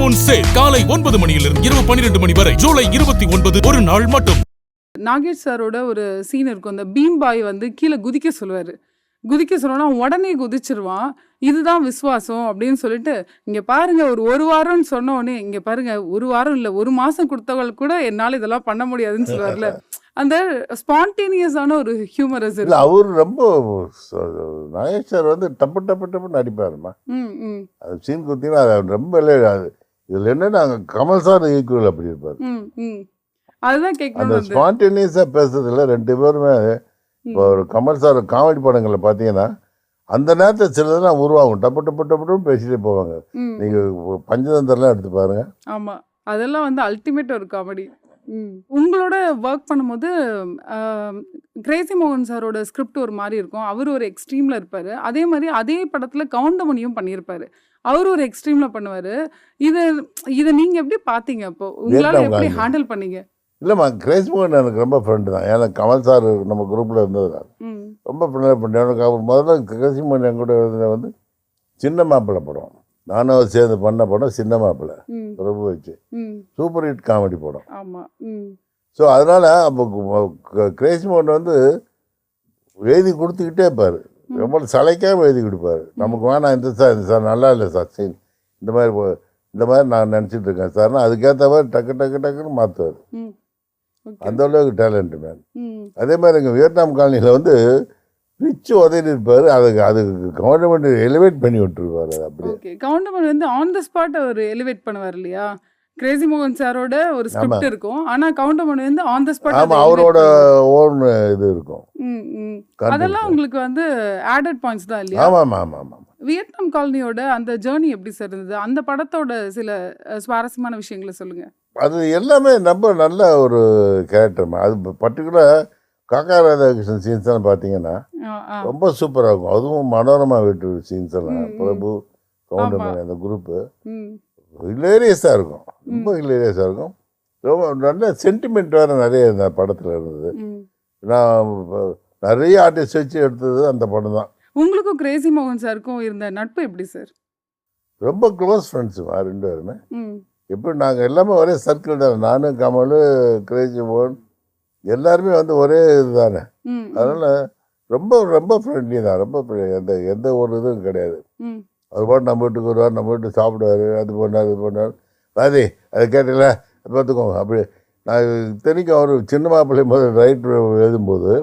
Honeymoon sale காலை 9 மணியிலிருந்து இரவு 12 மணி வரை ஜூலை 29 ஒரு நாள் மட்டும். நாகேஷ் சாரோட ஒரு சீன் இருக்கும். அந்த பீம் பாய் வந்து கீழே குதிக்க சொல்லுவாரு. குதிக்க சொன்னோன்னா உடனே குதிச்சிருவான். இதுதான் விசுவாசம் அப்படின்னு சொல்லிட்டு, இங்க பாருங்க ஒரு வாரம்னு சொன்ன உடனே, இங்க பாருங்க 1 வாரம் இல்ல 1 மாசம் கொடுத்தவள் கூட என்னால இதெல்லாம் பண்ண முடியாதுன்னு சொல்லுவார்ல. அந்த ஸ்பான்டேனியஸான ஒரு ஹியூமரஸ் இல்ல இருக்கு. அவர் ரொம்ப நாகேஷ் சார் வந்து டப்பு டப்பு டப்புன்னு நடிப்பாருமா. ம் ம் அது சீன் குத்தினா அது ரொம்ப அது இதில் என்னன்னா கமல் சார் ஈக்குவல் அப்படி இருப்பார். ம் ம் அதுதான் அந்த கேட்கணும்னு வந்து. ஸ்பான்டேனியஸாக பேசுறதுல 2 பேருமே இப்போ ஒரு கமல் சார் காமெடி படங்களில் பார்த்தீங்கன்னா அந்த நேரத்தில் சிலதெல்லாம் உருவாகும். டப்பு டப்பு டப்புன்னு பேசிட்டே போவாங்க. ம் நீங்கள் பஞ்சதந்திரம்லாம் எடுத்து பாருங்க. ஆமா. அதெல்லாம் வந்து அல்டிமேட் ஒரு காமெடி. உங்களோட ஒர்க் பண்ணும்போது கிரேசி மோகன் சாரோட ஸ்கிரிப்ட் ஒரு மாதிரி இருக்கும். அவர் ஒரு எக்ஸ்ட்ரீம்ல இருப்பாரு. அதே மாதிரி அதே படத்துல கவுண்டமணியும் பண்ணியிருப்பாரு. அவர் ஒரு எக்ஸ்ட்ரீம்ல பண்ணுவாரு. இத இத நீங்க எப்படி பாத்தீங்க? அப்போ உங்களால வியட்நாம் எப்படி காலனி ஹேண்டில் பண்ணீங்க? இல்லைம்மா, கிரேஸ் மோகன் எனக்கு ரொம்ப ஃப்ரெண்டு தான். ஏன்னா கமல் சார் நம்ம குரூப்பில் இருந்ததுனால ம் ரொம்ப ஃப்ரெண்டாக பண்ணேன். எனக்கு அவர் முதல்ல கிரேஸ் மோகன் என் கூட இருந்தது வந்து சின்ன மாப்பிள்ளை படம். நானும் அவர் சேர்ந்து பண்ண படம் சின்ன மாப்பிள்ளை ம் பிரபு வச்சு ம் சூப்பர் ஹிட் காமெடி படம். ஆமா. ம் ஸோ அதனால் அப்போ கிரேஸ் மோகன் வந்து எழுதி கொடுத்துக்கிட்டே இருப்பார். ம் ரொம்ப சளைக்காமல் எழுதி கொடுப்பாரு. ம் நமக்கு வேணாம் இந்த சார் நல்லா இல்லை சார் சீன் இந்த மாதிரி இந்த மாதிரி நான் நினச்சிட்டு இருக்கேன் சார்னா அதுக்கேற்ற மாதிரி டக்கு டக்கு டக்குன்னு மாற்றுவார். ம் ஓகே. அந்த அளவுக்கு டேலண்ட்டு மேன். ம் அதே மாதிரி எங்கள் வியட்நாம் காலனியில் வந்து பிச்சு உதறி இருப்பார். அதுக்கு கவர்மெண்ட் எலிவேட் பண்ணி விட்டுருவார். அது அப்படியே. ஓகே. கவுண்டமணி வந்து ஆன் த ஸ்பாட் அவர் எலிவேட் பண்ணுவார் இல்லையா? கிரேசி மோகன் சாரோட ஒரு ஆமாம் ஸ்கிரிப்ட் இருக்கும். ஆனா கவுண்டமணி வந்து ஆன் த ஸ்பாட் அதை ஆமாம் எலிவேட் அவரோட பண்ணுவார். ஓன் இது இருக்கும் ம் ம் அதெல்லாம் கான்ட்ரிபியூஷன். உங்களுக்கு வந்து ஆடட் பாயிண்ட்ஸ் தான் இல்லையா? ஆமாம் ஆமாம் ஆமாம் ஆமாம். வியட்நாம் காலனியோட அந்த ஜேர்னி எப்படி சார் இருந்தது? அந்த படத்தோட சில சுவாரஸ்யமான விஷயங்களை சொல்லுங்க. அது எல்லாமே ரொம்ப நல்ல ஒரு கேரக்டர்மா. அது பர்டிகுலர் காக்கா ராதாகிருஷ்ணன் சீன்ஸ் எல்லாம் பார்த்தீங்கன்னா ஆ ஆ ரொம்ப சூப்பராக இருக்கும். அதுவும் மனோரமா வீட்டு சீன்ஸ் எல்லாம் ம் ம் பிரபு ஆமா. கவுண்டமணி அந்த குரூப்பு ம் ஹிலேரியஸாக இருக்கும். ரொம்ப ம் ஹிலேரியஸாக இருக்கும். ரொம்ப நல்ல சென்டிமெண்ட் வேறு நிறைய இந்த படத்தில் இருந்தது. ம் நான் நிறைய ஆர்டிஸ்ட் வச்சு எடுத்தது அந்த படம் தான். உங்களுக்கும் கிரேசி மோகன் சாருக்கும் இருந்த நட்பு எப்படி சார்? ரொம்ப க்ளோஸ் ஃப்ரெண்ட்ஸுமா 2 பேருமே. ம் எப்படி நாங்கள் எல்லாமே ஒரே சர்க்கிள் தானே. நானும் கமல் கிரேசி மோகன் எல்லாருமே வந்து ஒரே இது தானே. ம் ம் அதனால் ரொம்ப ரொம்ப ஃப்ரெண்ட்லி தான். ரொம்ப எந்த எந்த ஒரு இதுவும் கிடையாது. ம் அவர் பாட்டு நம்ம வீட்டுக்கு வருவார், நம்ம வீட்டு சாப்பிடுவார், அது பண்ணார் இது பண்ணார். பாதி அதை கேட்டல பார்த்துக்கோங்க அப்படி. நான் இத்தனைக்கும் அவர் சின்ன மாப்பிள்ளை முதல் ரைட்டர் எழுதும்போது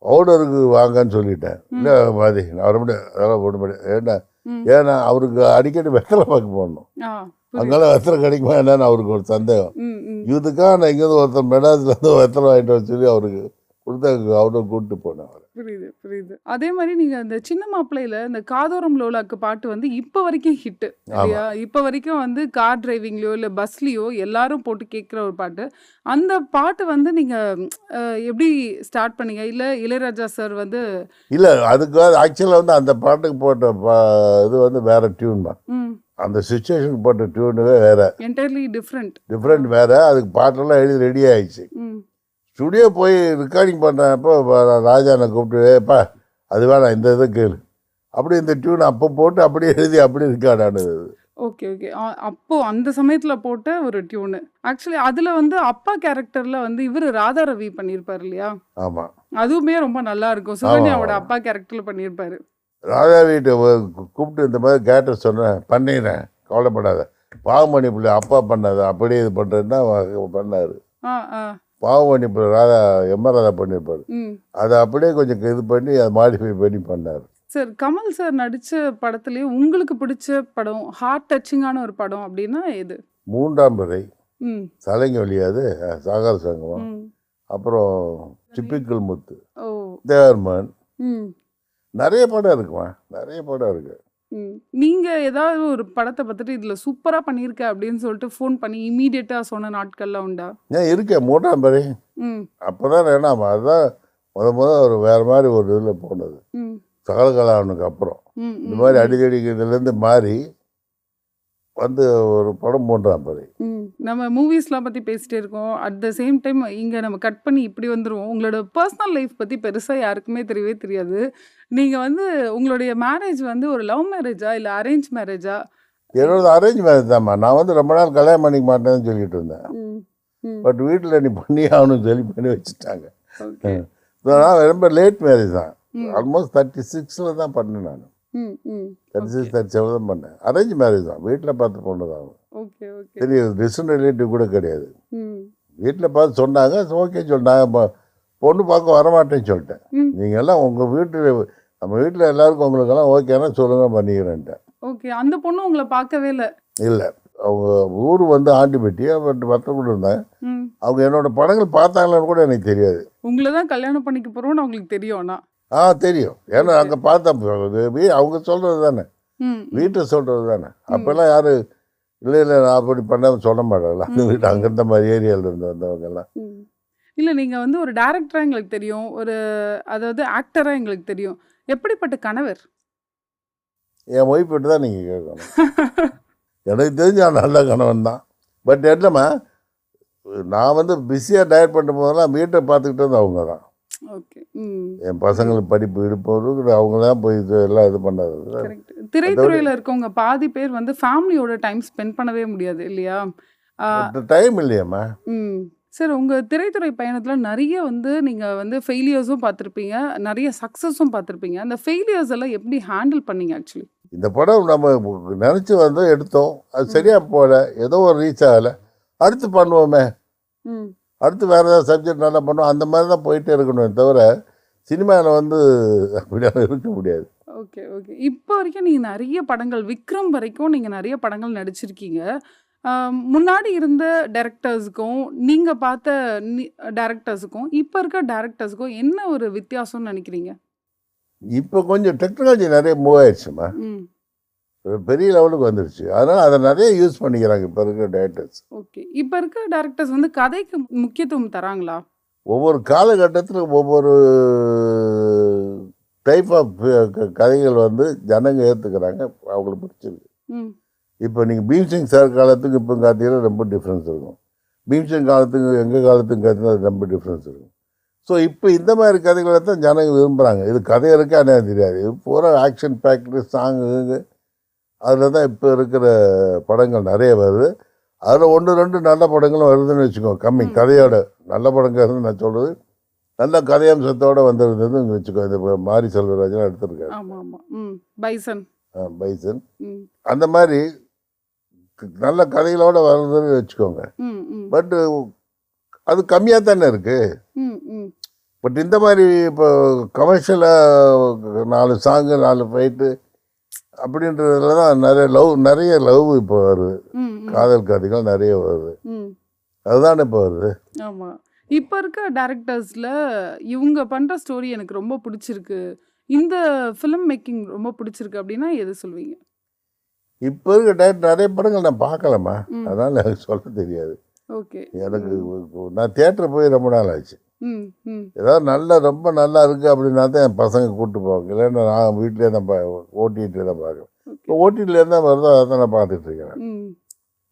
பவுடருக்கு வாங்கன்னு சொல்லிட்டேன். இல்லை ம் பாதி நான் வர முடியாது அதெல்லாம் போட முடியாது. ம் ஏன்னா அவருக்கு அடிக்கடி வெத்தலை பார்க்க போடணும். ஆ புரியுது. அங்கெல்லாம் வெத்தலை கிடைக்குமா என்னன்னு அவருக்கு ஒரு சந்தேகம். ம் ம் இதுக்காக நான் இங்கேருந்து ஒருத்தர் மெட்ராஸ்லேருந்து வெத்தலை வாங்கிட்டு வர சொல்லி அவருக்கு கொடுத்து அவரை கூப்பிட்டு போனேன் அவரை. புரியுது புரியுது. அதே மாதிரி நீங்க அந்த சின்ன மாப்பிள்ளையில இந்த காதோரம் லோலாக்கு பாட்டு வந்து இப்ப வரைக்கும் ஹிட் இல்லையா? ஆமாம் இப்ப வரைக்கும் வந்து கார் டிரைவிங்லயோ இல்ல பஸ்லயோ எல்லாரும் போட்டு கேட்குற ஒரு பாட்டு. அந்த பாட்டு வந்து நீங்க எப்படி ஸ்டார்ட் பண்ணீங்க? இல்ல இளையராஜா சார் வந்து இல்லை அதுக்கு ஆக்சுவலாக வந்து அந்த பாட்டுக்கு போட்ட இது வந்து வேறு டியூன் தான். ம் அந்த சுச்சுவேஷனுக்கு போட்ட டியூனுவே வேறு என்டையர்லி டிஃப்ரெண்ட். டிஃப்ரெண்ட் வேறு. அதுக்கு பாட்டெல்லாம் எழுதி ரெடி ஆகிடுச்சு. ம் ஸ்டுடியோ போய் ரெக்கார்டிங் பண்ணுறப்போ ராஜானை கூப்பிட்டு ஏப்பா அது வேணாம் இந்த இதை கேளு அப்படி இந்த டியூன் அப்போ போட்டு அப்படியே எழுதி அப்படியே ரெக்கார்ட் ஆனது. Okay okay. அப்போ அந்த சமயத்துல போட்ட ஒரு டியூனு. ஆக்சுவலி அதுல வந்து அப்பா கேரக்டர்ல வந்து இவரு ராதா ரவி பண்ணியிருப்பாரு இல்லையா? ஆமாம் அதுவுமே ரொம்ப நல்லா இருக்கும். ஆமாம் சுகன்யாவோட ஆமாம். அப்பா கேரக்டர்ல பண்ணியிருப்பாரு. ராஜா வீட்டை கூப்பிட்டு இந்த மாதிரி கேரக்டர் சொன்னேன் பண்ணிடுறேன் கவலைப்படாத. பாவமணி பிள்ளை அப்பா பண்ணாத அப்படியே இது பண்ணுறேன்னா பண்ணார். ஆ ஆ பாவமணி பிள்ளை ராதா ராதா பண்ணியிருப்பார். ம் அதை அப்படியே கொஞ்சம் இது பண்ணி அதை மாடிஃபை பண்ணி பண்ணார். சார் கமல் சார் நடிச்ச படத்துலயே உங்களுக்கு பிடிச்ச படம் ஹார்ட் டச்சிங்கான ஒரு படம் அப்படின்னா எது? 3ஆம் பிறை, ம் சலங்கி வழியாது, சாகர சங்கமம், ம் அப்புறம் டிப்பிக்கல் முத்து, ஓ தேவர்மன், ம் நிறைய படம் இருக்குமா, நிறைய படம் இருக்கு. ம் நீங்க ஏதாவது ஒரு படத்தை பார்த்துட்டு இதுல சூப்பரா பண்ணியிருக்க அப்படின்னு சொல்லிட்டு ஃபோன் பண்ணி இமீடியட்டா சொன்ன நாட்கள்லாம் உண்டா? ஏன் இருக்கேன் 3ஆம் பிறை. ம் அப்போ தான் ஏன்னா அதுதான் முத ஒரு வேறு மாதிரி ஒரு இதில் போனது. ம் சகலகலாவனுக்கு அப்புறம் ம் இந்த ம் மாதிரி ம் அடிக்கடி இதுலேருந்து மாறி வந்து ஒரு படம் 3ஆம் பிறை. நம்ம மூவிஸ்லாம் பத்தி பேசிட்டே இருக்கோம். அட் த சேம் டைம் இங்க நம்ம கட் பண்ணி இப்படி வந்துருவோம். உங்களோட பர்சனல் லைஃப் பத்தி பெருசா யாருக்குமே தெரியவே தெரியாது. நீங்க வந்து உங்களுடைய மேரேஜ் வந்து ஒரு லவ் மேரேஜா? இல்ல அரேஞ்ச் மேரேஜா? என்னோட அரேஞ்ச் மேரேஜ் தான்மா. நான் வந்து ரொம்ப நாள் கல்யாணம் பண்ணிக்க மாட்டேன்னு சொல்லிட்டு இருந்தேன். ம். ம். பட் வீட்டில் நீ பண்ணி ஆகணும்னு சொல்லி பண்ணி வச்சுட்டாங்க. ஓகே. நான் ரொம்ப லேட் மேரேஜ் தான். ம். ஆல்மோஸ்ட் 36 தான் பண்ணேன் நான். ம். ம். 36, 37 தான் பண்ணேன். அரேஞ்ச் மேரேஜ் தான். வீட்டில் பார்த்து பொண்ணு தான். ஓகே. ஓகே. பெரிய டிஸ்டன்ட் ரிலேட்டிவ் கூட கிடையாது. ம். வீட்டில் பார்த்து சொன்னாங்க, ஓகே சொன்னாங்க. பொண்ணு பார்க்க வரமாட்டேன்னு சொல்லிட்டேன். ம். நீங்கள் எல்லாம் உங்கள் வீட்டில் நம்ம வீட்டில் எல்லாருக்கும் உங்களுக்கெல்லாம் ஓகேன்னா சொல்லுங்கள் பண்ணிக்கிறேன்ட்டேன். ஓகே. அந்த பொண்ணு உங்களை பார்க்கவே இல்லை. இல்லை, அவங்க ஊர் வந்து ஆண்டிப்பட்டி, பட் மற்றவங்க இருந்தாங்க. ம். அவங்க என்னோட படங்கள் பார்த்தாங்களான்னு கூட எனக்கு தெரியாது. உங்களை தான் கல்யாணம் பண்ணிக்க போறோம்னு அவங்களுக்கு தெரியும். ஆனா தெரியும். ஏன்னா அங்கே பார்த்தா அவங்க சொல்கிறது தானே, ம். வீட்டை சொல்கிறது தானே. அப்போல்லாம் யாரும் இல்லை நான் அப்படி பண்ண சொல்ல மாட்டாங்கல்ல. அந்த வீட்டு அங்கே இருந்த மாதிரி ஏரியாவில் இருந்து வந்தவங்கெல்லாம். ம். இல்ல நீங்க வந்து ஒரு டைரக்டரா எங்களுக்கு தெரியும். அதாவது ஆக்டரா எங்களுக்கு தெரியும். எப்படிப்பட்ட கணவர்? என் ஒய்ஃப்கிட்ட தான் நீங்கள் கேட்கணும். எனக்கு தெரிஞ்ச நல்ல கணவன் தான். பட் என்னம்மா, நான் வந்து பிஸியாக டயட் பண்ணும் போதெல்லாம் வீட்டை பார்த்துக்கிட்டு வந்து அவங்க தான். ஓகே. ம். என் பசங்களுக்கு படிப்பு இடுப்பவருக்கு அவங்க தான் போய் எல்லாம் இது பண்ணது. கரெக்ட். திரைத்துறையில இருக்கவங்க பாதி பேர் வந்து ஃபேமிலியோட டைம் ஸ்பெண்ட் பண்ணவே முடியாது இல்லையா? டைம் இல்லையாம்மா. ம். சார் உங்க திரைத்துறை பயணத்துல நிறைய வந்து நீங்க வந்து ஃபெயிலியர்ஸும் பார்த்துருப்பீங்க, நிறைய சக்ஸஸும் பார்த்துருப்பீங்க. அந்த ஃபெயிலியர்ஸ் எல்லாம் எப்படி ஹேண்டில் பண்ணீங்க ஆக்சுவலி? இந்த படம் நம்ம நினச்சி வந்து எடுத்தோம், அது சரியாக போகல, ஏதோ ஒரு ரீச் ஆகலை, அடுத்து பண்ணுவோமே, ம். அடுத்து வேறு ஏதாவது சப்ஜெக்ட் நல்லா பண்ணுவோம், அந்த மாதிரி தான் போயிட்டே இருக்கணுமே தவிர சினிமாவில் வந்து அப்படியெல்லாம் இருக்க முடியாது. ஓகே. ஓகே. இப்போ வரைக்கும் நீங்க நிறைய படங்கள், விக்ரம் வரைக்கும் நீங்க நிறைய படங்கள் நடிச்சிருக்கீங்க. முன்னாடி இருந்த டைரக்டர்ஸுக்கும் நீங்க பார்த்த டைரக்டர்ஸுக்கும் இப்போ இருக்க டைரக்டர்ஸுக்கும் என்ன ஒரு வித்தியாசம்னு நினைக்கிறீங்க? இப்போ கொஞ்சம் டெக்னாலஜி நிறைய மூவ் ஆயிடுச்சுமா, ம். பெரிய லெவலுக்கு வந்துருச்சு. அதனால் அதை நிறைய யூஸ் பண்ணிக்கிறாங்க இப்போ இருக்கிற டேரக்டர்ஸ். ஓகே. இப்போ இருக்க டைரக்டர்ஸ் வந்து கதைக்கு முக்கியத்துவம் தராங்களா? ஒவ்வொரு காலகட்டத்தில் ஒவ்வொரு டைப் ஆஃப் கதைகள் வந்து ஜனங்க ஏற்றுக்கிறாங்க, அவங்களுக்கு பிடிச்சிருக்கு. ம். இப்போ நீங்கள் பீம்சிங் சார் காலத்துக்கு இப்போ பார்த்தீங்கன்னா ரொம்ப டிஃப்ரென்ஸ் இருக்கும். பீம்சிங் காலத்துக்கு எங்கள் காலத்துக்கு பார்த்தீங்கன்னா ரொம்ப டிஃப்ரென்ஸ் இருக்கும். ஸோ இப்போ இந்த மாதிரி கதைகளை தான் ஜனங்க விரும்புகிறாங்க. இது கதை இருக்கா என்ன தெரியாது, இது பூரா ஆக்ஷன் பேக்டு சாங்கு, அதில் தான் இப்போ இருக்கிற படங்கள் நிறைய வருது. அதில் 1-2 நல்ல படங்களும் வருதுன்னு வச்சுக்கோங்க. கம்மி கதையோட நல்ல படங்கள் நான் சொல்கிறது நல்ல கதையம்சத்தோடு வந்துருந்ததுன்னு வச்சுக்கோ. இந்த மாரி செல்வராஜெலாம் எடுத்துருக்காரு. ஆமாம் ஆமாம். ம். பைசன். பைசன் ம். அந்த மாதிரி நல்ல கதைகளோடு வருதுன்னு வச்சுக்கோங்க. ம். ம். பட்டு அது கம்மியாக தானே இருக்குது. ம். ம். பட் இந்த மாதிரி இப்போ கமர்ஷியலாக 4 சாங்கு 4 ஃபைட்டு அப்படின்றதுல தான் நிறைய லவ் இப்போ வருது. ம். ம். காதல் கதைகள் நிறைய வருது. ம். அதுதானே இப்போ வருது. ஆமாம். இப்போ இருக்க டைரக்டர்ஸில் இவங்க பண்ணுற ஸ்டோரி எனக்கு ரொம்ப பிடிச்சிருக்கு, இந்த ஃபிலிம் மேக்கிங் ரொம்ப பிடிச்சிருக்கு அப்படின்னா எது சொல்வீங்க? இப்போ இருக்க டேரக்டர் நிறைய படங்கள் நான் பார்க்கலாமா, ம். அதனால் எனக்கு சொல்ல தெரியாது. ஓகே. எனக்கு நான் தியேட்டர் போய் ரொம்ப நாள் ஆச்சு. ம். ம். ஏதாவது ரொம்ப நல்லா இருக்குது அப்படின்னா தான் என் பசங்க கூப்பிட்டு போவாங்க. இல்லைன்னா நான் வீட்டிலே தான் ஓடிடியில் தான் பார்க்குறேன். ஓகே. இப்போ ஓடிடியில் என்ன வருதோ அதை தான் நான் பார்த்துட்ருக்கேன். ம்.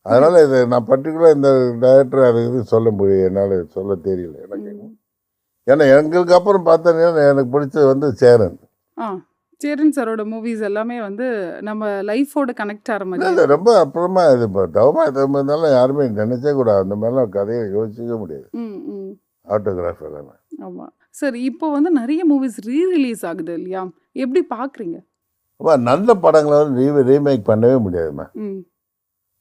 அதனால் இது நான் பர்டிகுலராக இந்த டைரக்டர் அது இது சொல்ல முடியும், என்னால் சொல்ல தெரியல எனக்கு. ம். ஏன்னா எங்களுக்கு அப்புறம் பார்த்தீங்கன்னா எனக்கு பிடிச்சது வந்து சேரன். சேரன் சாரோட மூவிஸ் எல்லாமே வந்து நம்ம லைஃபோட கனெக்ட் ஆகிற மாதிரி. இல்லை ரொம்ப அப்புறமா இது இப்போ தவமா இருந்தாலும் யாருமே நினச்சே கூட அந்த மாதிரிலாம் கதையை யோசிக்கவே முடியாது. ம். ம். ஆட்டோகிராஃப் எல்லாமே. ஆமாம். சரி, இப்போ வந்து நிறைய மூவிஸ் ரீரிலீஸ் ஆகுது இல்லையா? எப்படி பார்க்குறீங்க? அப்போ நல்ல படங்களை வந்து ரீமேக் பண்ணவே முடியாதும்மா. ம்.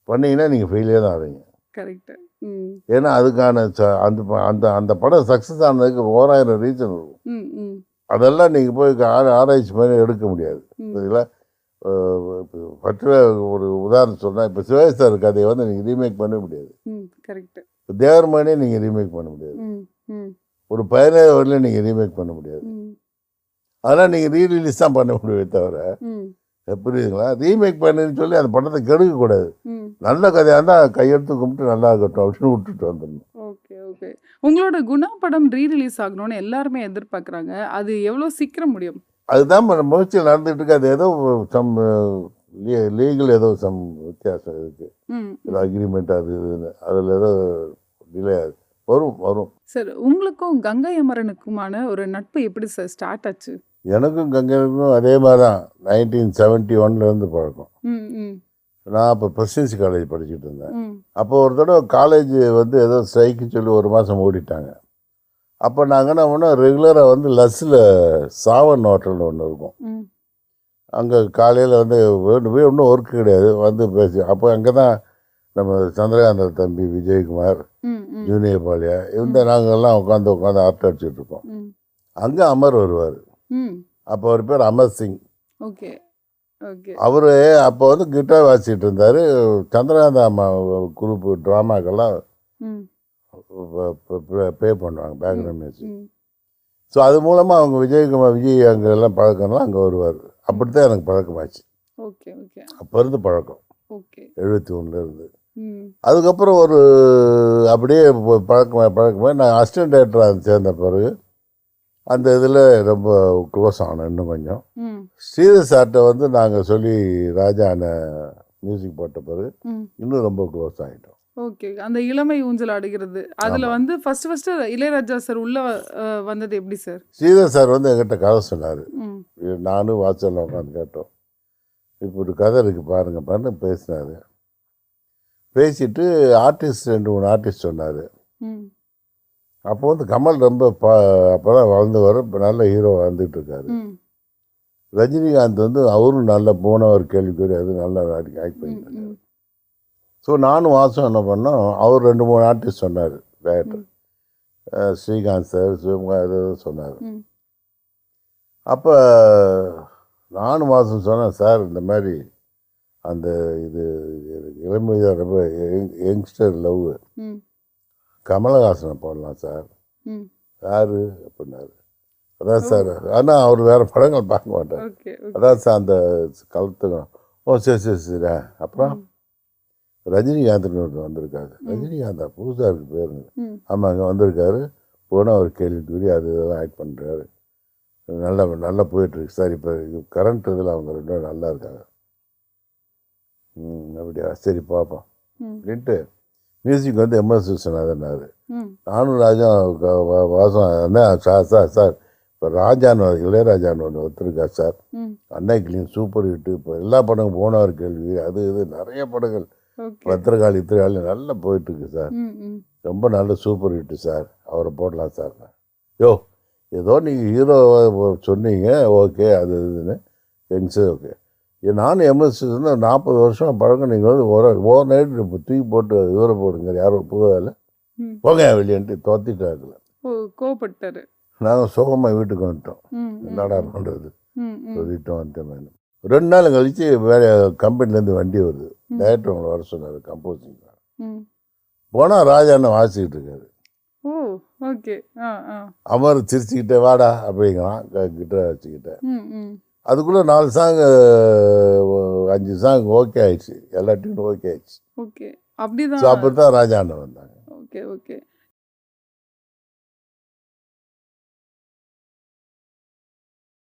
பண்ணிங்கன்னா நீங்கள் ஃபெயிலியர் தான் ஆவீங்க. கரெக்டு. ம். ஏன்னா அதுக்கான அந்த அந்த அந்த படம் சக்ஸஸ் ஆனதுக்கு 1000 ரீசன் இருக்கும். ம். ம். அதெல்லாம் நீங்கள் போய் ஆராய்ச்சி மாதிரி எடுக்க முடியாது. ம். சரிங்களா? பர்டிகுலர் ஒரு உதாரணம் சொன்னால் இப்போ சிவாஜி சார் கதையை வந்து நீங்கள் ரீமேக் பண்ணவே முடியாது. ம். கரெக்டு. இப்போ தேவர்மணியை நீங்கள் ரீமேக் பண்ண முடியாது. ம். ம். ஒரு 17 வரலையும் நீங்கள் ரீமேக் பண்ண முடியாது. ம். அதெல்லாம் நீங்கள் ரீரிலீஸ் தான் பண்ண முடியுமே தவிர, ம். புரியுதுங்களா? ரீமேக் பண்ணுன்னு சொல்லி அந்த படத்தை கெடுக்கக்கூடாது. ம். நல்ல கதையாக இருந்தால் கையெடுத்து கும்பிட்டு நல்லா இருக்கட்டும் அப்படின்னு விட்டுட்டு வந்துடணும். ஓகே. ஓகே. உங்களோட குணா படம் ரீரிலீஸ் ஆகணும்னு எல்லாருமே எதிர்பார்க்குறாங்க. அது எவ்வளோ சீக்கிரம் முடியும்? அதுதான் முயற்சியில் நடந்துகிட்டு இருக்கு. அது ஏதோ சம் லீகல் ஏதோ சம் வித்தியாசம் இருக்குது. ம். ஏதோ அக்ரிமெண்ட் அது இதுன்னு அதில் ஏதோ டிலே ஆகுது. வரும். சார், உங்களுக்கும் கங்கை அமரனுக்குமான ஒரு நட்பு எப்படி சார் ஸ்டார்ட் ஆச்சு? எனக்கும் கங்கைக்கும் அதே மாதிரி தான் 1971 பழக்கம். ம். ம். நான் அப்போ பிரசிடென்சி காலேஜ் படிச்சுட்டு இருந்தேன். ம். அப்போ ஒரு தடவை காலேஜ் வந்து ஏதோ ஸ்ட்ரைக்கு சொல்லி 1 மாதம் மூடிட்டாங்க. அப்போ நாங்கள் என்ன பண்ணோம், ரெகுலராக வந்து லஸ்ஸில் சாவன் ஹோட்டல்னு ஒன்று இருக்கும். ம். அங்கே காலையில் வந்து ஒன்றும் ஒர்க்கு கிடையாது, வந்து பேசி அப்போ அங்கே தான் நம்ம சந்திரகாந்தன் தம்பி விஜயகுமார், ம். ம். ஜூனியர் பாலியா நாங்கள்லாம் உட்காந்து ஆர்ட் அடிச்சுட்டு இருக்கோம். ம். அங்கே அங்கே அமர் வருவார். ம். அப்போ அவர் பேர் அமர் சிங். ஓகே. ஓகே. அவர் அப்போ வந்து கிட்டார் வாசிச்சுட்டு இருந்தார். சந்திரகாந்தா அம்மா குரூப்பு ட்ராமாக்கெல்லாம் ம். பே பண்ணுவாங்க பேக்ரவுண்ட் மியூசிக். ம். ஸோ அது மூலமாக அவங்க விஜய் அங்கே எல்லாம் பழக்கம்லாம் அங்கே வருவார். அப்படி தான் எனக்கு பழக்கமாச்சு. ஓகே. ஓகே. அப்போ இருந்து பழக்கம் ஓகே. 71 இருந்து. ம். அதுக்கப்புறம் ஒரு அப்படியே பழக்கமாக நான் அசிஸ்டன்ட் டைரக்டராக சேர்ந்த பிறகு அந்த இதில் ரொம்ப க்ளோஸ் ஆனோம் இன்னும் கொஞ்சம். ம். ஸ்ரீதர் சார்கிட்ட வந்து நாங்கள் சொல்லி ராஜான மியூசிக் போட்ட பிறகு ம். இன்னும் ரொம்ப க்ளோஸ் ஆகிட்டோம். ஓகே. அந்த இளமை ஊஞ்சல் ஆடுகிறது அதில் ஆமா. வந்து ஃபர்ஸ்ட் இளையராஜா சார் உள்ள வந்தது எப்படி சார்? ஸ்ரீதர் சார் வந்து எங்கிட்ட கதை சொன்னார். ம். நானும் வாட்ஸ்அப்பில் உட்காந்து கேட்டோம். இப்போ ஒரு கதை இருக்குது பாருங்கப்பான்னு பேசினார். பேசிட்டு ஆர்டிஸ்ட் 2-3 ஆர்டிஸ்ட் சொன்னார். ம். அப்போ வந்து கமல் ரொம்ப அப்போ தான் வளர்ந்து வர இப்போ நல்ல ஹீரோ வந்துட்டு இருக்காரு. ம். ரஜினிகாந்த் வந்து அவரும் நல்ல போன ஒரு கேள்விக்குறி அது நல்லா ஆக்ட் ம். பண்ணிட்டு இருக்காரு. ம். ஸோ நானும் வாசம் என்ன பண்ணோம், அவர் 2-3 ஆர்டிஸ்ட் சொன்னார் டேரக்டர். ஸ்ரீகாந்த் சார் சிவகுமார் ஏதோ சொன்னார். ம். அப்போ நானும் வாசம் சொன்னேன், சார் இந்த மாதிரி அந்த இது இளமையாக ரொம்ப யங்ஸ்டர் லவ் ம். கமலஹாசனை போடலாம் சார். ம். யாரு அப்படின்னாரு. அதான் சார், ஆனால் அவர் வேறு படங்கள் பார்க்க மாட்டார். ஓகே. அதான் சார் அந்த கழுத்துக்கணும். ஓ சரி சரி சரி. அப்புறம் ரஜினிகாந்த்னு ஒருத்தர் வந்திருக்காரு. ரஜினிகாந்தா புதுசாக இருக்குது பேருங்க. ம். ஆமாம் அங்கே வந்திருக்காரு. போனால் ஒரு கேள்விக்குறி அது இதெல்லாம் ஆக்ட் பண்ணுறாரு. நல்லா போயிட்டுருக்கு சார். இப்போ கரண்ட் இதில் அவங்க 2 பேரும் நல்லா இருக்காங்க. அப்படியா சரி பார்ப்போம் ம். அப்படின்ட்டு மியூசிக் வந்து எம்எஸ் விஸ்வநாதன்னாரு. ம். நானும் ராஜா வாசம் என்ன சார் இப்போ ராஜான்னு இளையராஜான்னு ஒன்று ஒருத்தருக்கா சார். ம். அன்னைக்கிலையும் சூப்பர் ஹிட்டு. இப்போ எல்லா படமும் போனவர் கேள்வி அது இது நிறைய படங்கள் ஓகே. பத்திரகாளி இத்திரகாளி நல்லா போயிட்டுருக்கு சார். ம். ம். ரொம்ப நல்ல சூப்பர் ஹிட்டு சார், அவரை போடலாம் சார். யோ ஏதோ நீங்கள் ஹீரோ சொன்னீங்க ஓகே அது இதுன்னு யங்ஸு ஓகே. நானும் எம்எஸ் வந்து 40 வருஷம் பழக்கம். நீங்கள் வந்து ஓவர் நைட் இப்போ தூக்கி போட்டு இவரை போடுங்க யாரோ புது வேலை ம். போங்க வெளியன்ட்டு தோத்திட்டாருல. ஓ கோவப்பட்டாரு. நாங்கள் சோகமாக வீட்டுக்கு வந்துட்டோம். ம். ம். என்னடா பண்ணுறது ம். ம். சொல்லிட்டோம் வந்துட்டேன். 2 நாள் கழித்து வேறு கம்பெனிலேருந்து வண்டி வருது. டைரக்டர் உங்களை வர சொன்னார் கம்போசிங். ம். போனால் ராஜாண்ணன் வாசிக்கிட்டு இருக்காரு. ஓ ஓகே. ஆ. ஆ. அமர் சிரிச்சுக்கிட்டே வாடா அப்படிங்கிறான் கிட்டார் வச்சுக்கிட்டேன். ம். ம். அதுக்குள்ளே 4 சாங் 5 சாங் ஓகே ஆயிடுச்சு. எல்லா டியூனும் ஓகே ஆயிடுச்சு. ஓகே. அப்படிதான். ஸோ அப்படி தான் ராஜாண்ணன் வந்தாங்க. ஓகே. ஓகே.